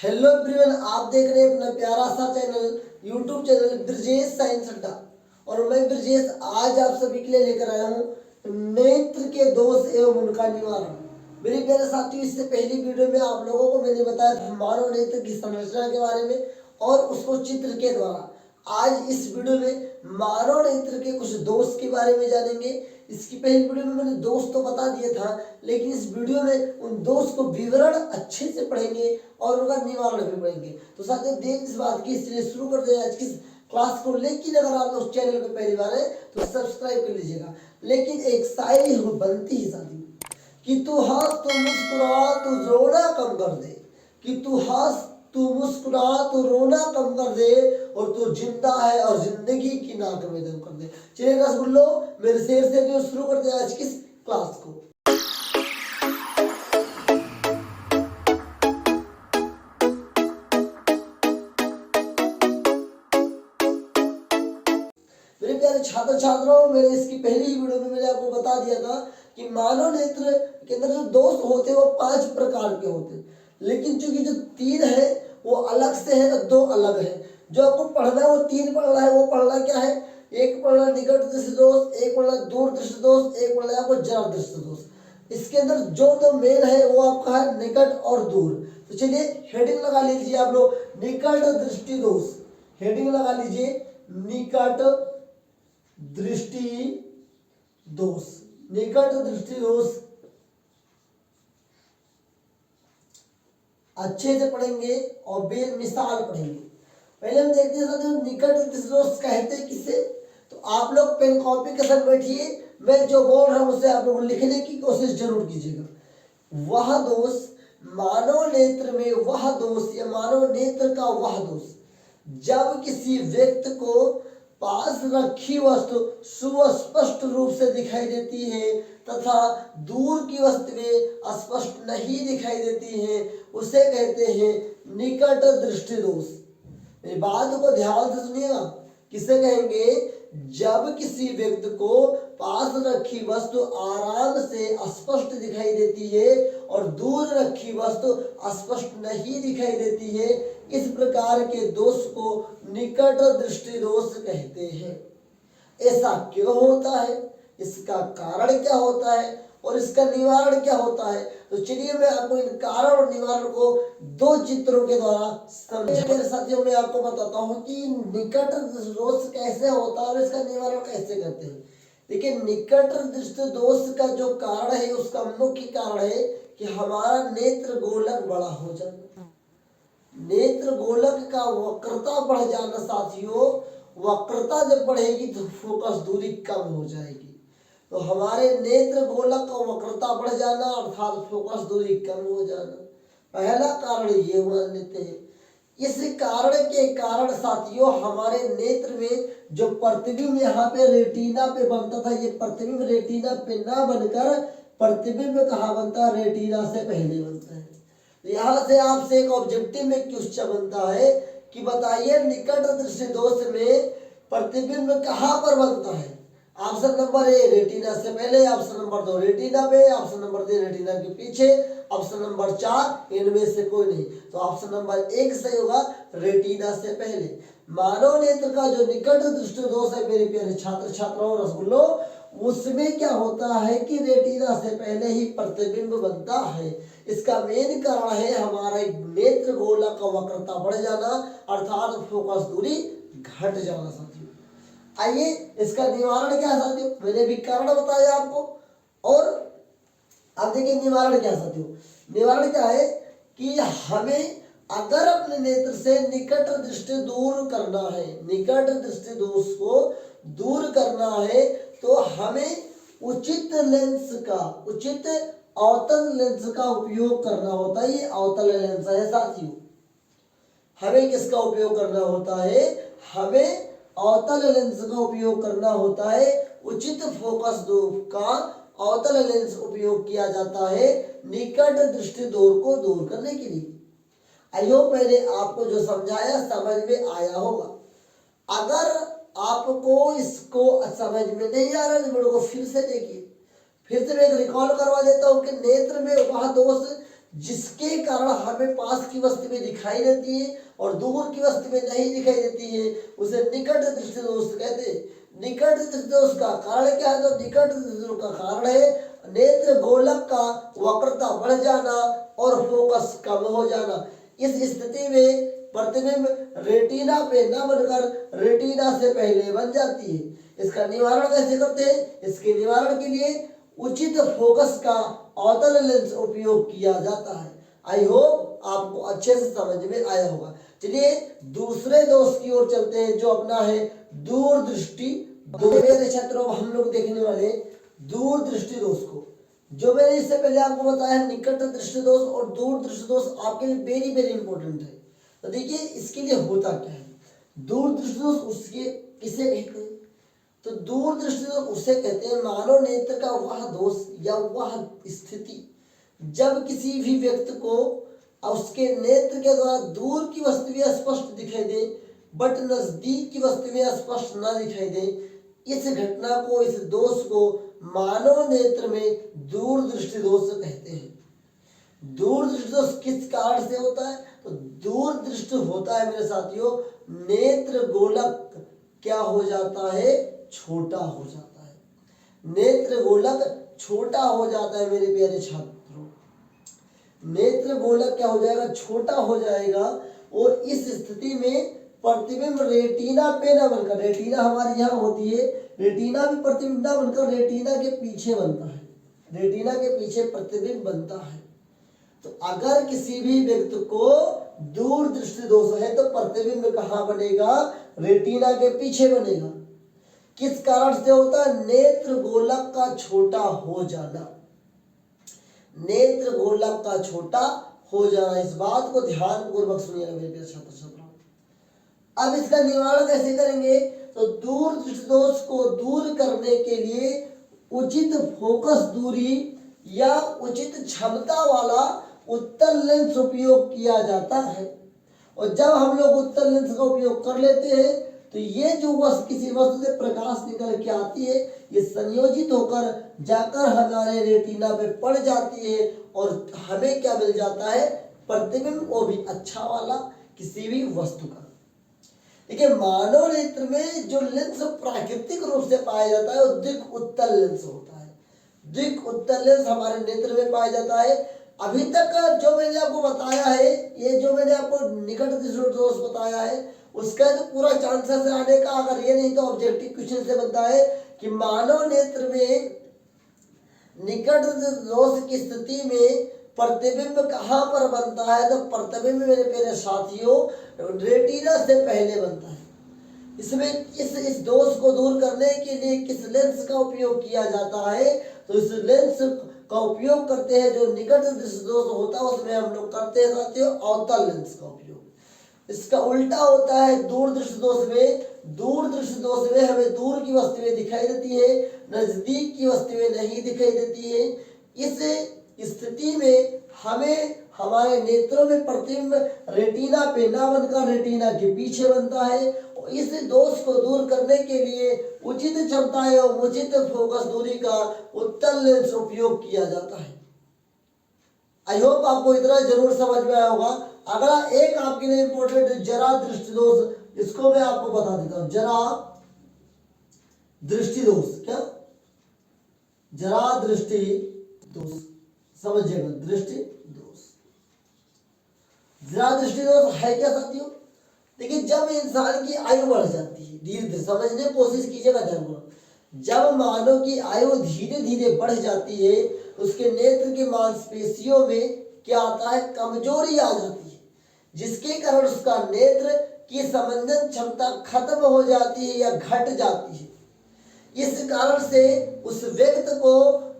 Hello everyone, आप देख रहे हैं अपना प्यारा सा channel YouTube channel Brajesh science अड्डा। और मैं ब्रजेश आज आप सभी के लिए लेकर आया हूँ नेत्र के दोष एवं उनका निवारण। मेरे प्यारे साथियों, इससे पहली वीडियो में आप लोगों को मैंने बताया था मानव नेत्र की संरचना के बारे में और उसको चित्र के द्वारा। आज इस वीडियो में मानव नेत्र के कुछ दोष के बारे में जानेंगे। इसकी पहली वीडियो में मैंने दोष तो बता दिया था, लेकिन इस वीडियो में उन दोष को विवरण अच्छे से पढ़ेंगे और उनका निवारण भी पढ़ेंगे। तो साथियों, देर इस बात की, इसलिए शुरू करते हैं आज की क्लास को। लेकिन अगर आप लोग चैनल पे पहली बार है तो सब्सक्राइब कर लीजिएगा। लेकिन एक शायरी बनती ही साथियों कि तू हंस तो मुस्कुरा तू रोना कम कर दे, कि तू हंस तू मुस्कुरा तो रोना कम कर दे, और तू जिंदा है और जिंदगी की नाक में दम कर दे। चलिए रसगुल्लो, मेरे शेर से जो शुरू करते हैं आज की क्लास को। मेरे प्यारे छात्र छात्राओं, मैंने इसकी पहली ही वीडियो में मैंने आपको बता दिया था कि मानव नेत्र के अंदर जो दोष होते हैं वो 5 प्रकार के होते हैं। लेकिन चूंकि जो 3 है वो अलग से है और 2 अलग है। जो आपको पढ़ना है वो 3 पढ़ना है। वो पढ़ना क्या है? एक पढ़ना निकट दृष्टि दोष, एक पढ़ना दूर दृष्टि दोष, एक पढ़ना आपको जड़ दृष्टि दोष। इसके अंदर जो दो मेन है वो आपका है निकट और दूर। तो चलिए हेडिंग लगा लीजिए आप लोग, निकट दृष्टि दोष। हेडिंग लगा लीजिए, निकट दृष्टि दोष। निकट दृष्टि दोष अच्छे से पढ़ेंगे और बेमिसाल पढ़ेंगे। पहले हम देखते हैं साथियों, निकट दृष्टि दोष कहते हैं किसे। तो आप लोग पेन कॉपी के साथ बैठिए, मैं जो बोल रहा हूं उसे आप लोग लिखने की कोशिश जरूर कीजिएगा। वह दोष, मानव नेत्र में वह दोष या मानव नेत्र का वह दोष, जब किसी व्यक्ति को पास रखी वस्तु सुस्पष्ट रूप से दिखाई देती है तथा दूर की वस्तुएं स्पष्ट नहीं दिखाई देती हैं, उसे कहते हैं निकट दृष्टि दोष। मेरी बात को ध्यान से सुनिएगा। किसे कहेंगे? जब किसी व्यक्ति को पास रखी वस्तु आराम से स्पष्ट दिखाई देती है और दूर रखी वस्तु स्पष्ट नहीं दिखाई देती है, इस प्रकार के दोष को निकट दृष्टि दोष कहते हैं। ऐसा क्यों होता है, इसका कारण क्या होता है और इसका निवारण क्या होता है? तो चलिए मैं आपको इन कारण और निवारण को 2 चित्रों के द्वारा समझाऊंगा। मेरे साथियों, मैं आपको बताता हूं कि निकट दृष्टि दोष कैसे होता है और इसका निवारण कैसे करते हैं। देखिए, निकट दृष्टि दोष का जो कारण है, उसका मुख्य कारण है कि हमारा नेत्र गोलक बड़ा हो जाना। नेत्र गोलक का वक्रता बढ़ जाना साथियों। वक्रता जब बढ़ेगी तो फोकस दूरी कम हो जाएगी। तो हमारे नेत्र गोलक का वक्रता बढ़ जाना अर्थात फोकस दूरी कम हो जाना, पहला कारण ये मान लेते हैं। इस कारण के कारण साथियों हमारे नेत्र में जो प्रतिबिंब यहाँ पे रेटिना पे बनता था, ये प्रतिबिंब रेटिना पे ना बनकर प्रतिबिंब कहाँ बनता है? रेटिना से पहले बनता है। यहाँ से आपसे एक ऑब्जेक्टिव में क्वेश्चन बनता है कि बताइए निकट दृष्टि दोष में प्रतिबिंब कहाँ पर बनता है? ऑप्शन नंबर ए रेटिना से पहले, ऑप्शन नंबर 2 रेटिना पे, ऑप्शन नंबर 3 रेटिना के पीछे, ऑप्शन नंबर 4 इनमें से कोई नहीं। तो ऑप्शन नंबर 1 सही होगा, रेटिना से पहले। मानव नेत्र का जो निकट दृष्टि दोष है मेरे प्यारे छात्र छात्राओं रसगुल्लो, उसमें क्या होता है कि रेटिना से पहले ही प्रतिबिंब बनता है। इसका मेन कारण है हमारा नेत्र गोलक का वक्रता बढ़ जाना अर्थात फोकस दूरी घट जाना साथियों। आइए इसका निवारण क्या है साथियों? मैंने भी कारण बताया आपको, और अब देखिए निवारण क्या साथियों। निवारण क्या है कि हमें अगर अपने नेत्र से निकट दृष्टि दूर करना है, निकट दृष्टि दोष को दूर करना है, तो हमें उचित लेंस का, उचित अवतल लेंस का उपयोग करना होता है। ये अवतल लेंस है साथियों। हमें किसका उपयोग करना होता है? हमें अवतल लेंस का उपयोग करना होता है। उचित फोकस दूर का अवतल लेंस उपयोग किया जाता है निकट दृष्टि दोष को दूर करने के लिए। आई होप मैंने आपको जो समझाया समझ में आया होगा। अगर आपको इसको समझ में नहीं आ रहा है, वीडियो को फिर से देखिए। फिर से मैं एक रिकॉल करवा देता हूँ कि नेत्र में वह दोष जिसके कारण हमें पास की वस्तुएं दिखाई देती है और दूर की वस्तुएं नहीं दिखाई देती है, उसे निकट दृष्टि दोष कहते हैं। निकट दृष्टि दोष का कारण क्या है? तो निकट दृष्टि दोष का कारण है नेत्र गोलक का वक्रता बढ़ जाना और फोकस कम हो जाना। इस स्थिति में प्रतिबिंब रेटिना पे न बनकर रेटिना से पहले बन जाती है। इसका निवारण कैसे करते हैं? इसके निवारण के लिए उचित फोकस का अवतल लेंस उपयोग किया जाता है। आई होप आपको अच्छे से समझ में आया होगा। चलिए दूसरे दोष की ओर चलते हैं, जो अपना है दूरदृष्टि दोष। मेरे छात्रों हम लोग देखने वाले दूरदृष्टि दोष को, जो मैंने इससे पहले आपको बताया निकट दृष्टि दोष और दूरदृष्टि दोष आपके लिए वेरी वेरी इंपॉर्टेंट है। तो देखिए इसके लिए होता क्या है। दूरदृष्टि दोष उसके किसे कहते हैं? तो दूरदृष्टि दोष उसे कहते हैं मानव नेत्र का वह दोष या वह स्थिति जब किसी भी व्यक्ति को उसके नेत्र के द्वारा दूर की वस्तुएं स्पष्ट दिखाई दे बट नजदीक की वस्तुएं स्पष्ट न दिखाई दे। इस घटना को, इस दोष को मानव नेत्र में दूरदृष्टि दोष कहते हैं। दूरदृष्टि दोष किस कारण से होता है? तो दूरदृष्टि होता है मेरे साथियों, नेत्र गोलक क्या हो जाता है? छोटा हो जाता है। नेत्र गोलक छोटा हो जाता है मेरे प्यारे छात्रों। नेत्र गोलक क्या हो जाएगा? छोटा हो जाएगा। और इस स्थिति में प्रतिबिंब रेटिना पे न बनकर, रेटिना हमारी यहाँ होती है, रेटिना भी प्रतिबिंब न बनकर रेटिना के पीछे बनता है। रेटिना के पीछे प्रतिबिंब बनता है। तो अगर किसी भी व्यक्ति को दूरदृष्टि दोष है तो प्रतिबिंब कहाँ बनेगा? रेटिना के पीछे बनेगा। किस कारण से होता है? नेत्र गोलक का छोटा हो जाना। नेत्र गोलक का छोटा हो जाना, इस बात को ध्यान पूर्वक सुनिएगा मेरे प्यारे छात्र छात्राओं। अब इसका निवारण कैसे करेंगे? तो दूरदृष्टि दोष को दूर करने के लिए उचित फोकस दूरी या उचित क्षमता वाला उत्तल लेंस उपयोग किया जाता है। और जब हम लोग उत्तल लेंस का उपयोग कर लेते हैं तो ये जो किसी वस्तु से प्रकाश निकल के आती है, ये संयोजित होकर जाकर हमारे रेटिना पे पड़ जाती है और हमें क्या मिल जाता है? प्रतिबिंब, वो भी अच्छा वाला किसी भी वस्तु का। देखिए मानव नेत्र में जो लेंस प्राकृतिक रूप से पाया जाता है वो दिक् उत्तल लेंस होता है। दिक् उत्तल लेंस हमारे नेत्र में पाया जाता है। अभी तक जो मैंने आपको बताया है, ये जो मैंने आपको निकट दृष्टि दोष बताया है, उसका तो पूरा चांसेस है आने का। अगर ये नहीं तो ऑब्जेक्टिव क्वेश्चन से बनता है कि मानव नेत्र में निकट दोष की स्थिति में प्रतिबिंब कहाँ पर बनता है? तो प्रतिबिंब मेरे प्यारे साथियों रेटिना से पहले बनता है। इसमें इस दोष को दूर करने के लिए किस लेंस का उपयोग किया जाता है? तो इस लेंस का उपयोग करते हैं जो निकट दृष्टि दोष होता है उसमें हम लोग करते हैं साथियों अवतल लेंस का उपयोग। इसका उल्टा होता है दूरदृष्टि दोष में। दूरदृष्टि दोष में हमें दूर की वस्तुएं दिखाई देती है, नजदीक की वस्तुएं नहीं दिखाई देती है। इस स्थिति में हमें हमारे नेत्रों में प्रतिबिंब रेटिना पे ना बनकर रेटिना के पीछे बनता है। और इस दोष को दूर करने के लिए उचित क्षमता एवं उचित फोकस दूरी का उत्तल लेंस उपयोग किया जाता है। आई होप आपको इतना जरूर समझ में आया होगा। अगला एक आपके लिए इंपॉर्टेंट जरा दृष्टि दोष, इसको मैं आपको बता देता हूं। जरा दृष्टि दोष, क्या? जरा दृष्टि दोष समझिएगा। दृष्टि दोष, जरा दृष्टि दोष है क्या साथियों? देखिए जब इंसान की आयु बढ़ जाती है, धीरे धीरे समझने की कोशिश कीजिएगा ध्यान को। जब मानव की आयु धीरे धीरे बढ़ जाती है उसके नेत्र की मांसपेशियों में क्या आता है? कमजोरी आ जाती है, जिसके कारण उसका नेत्र की संवेदन क्षमता खत्म हो जाती है या घट जाती है। इस कारण से उस व्यक्ति को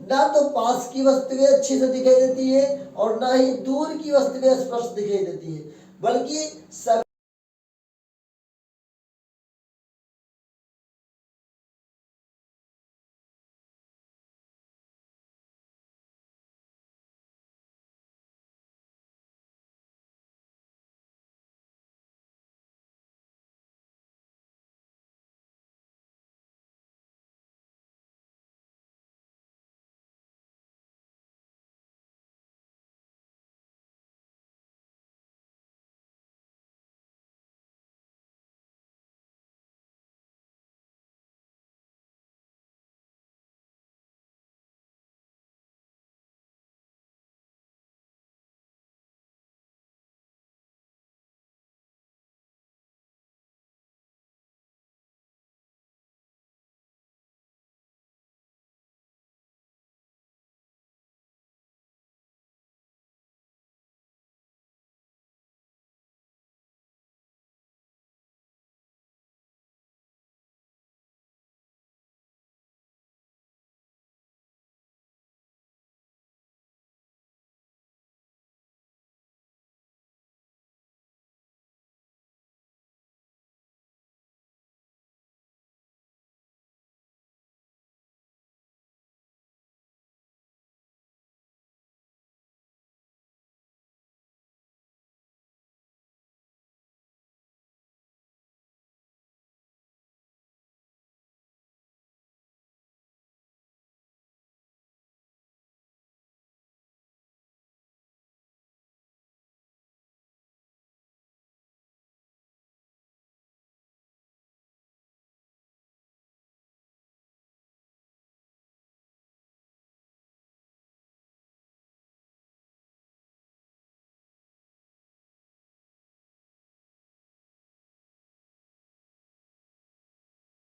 ना तो पास की वस्तुएं अच्छी से दिखाई देती है और ना ही दूर की वस्तुएं स्पष्ट दिखाई देती है, बल्कि सब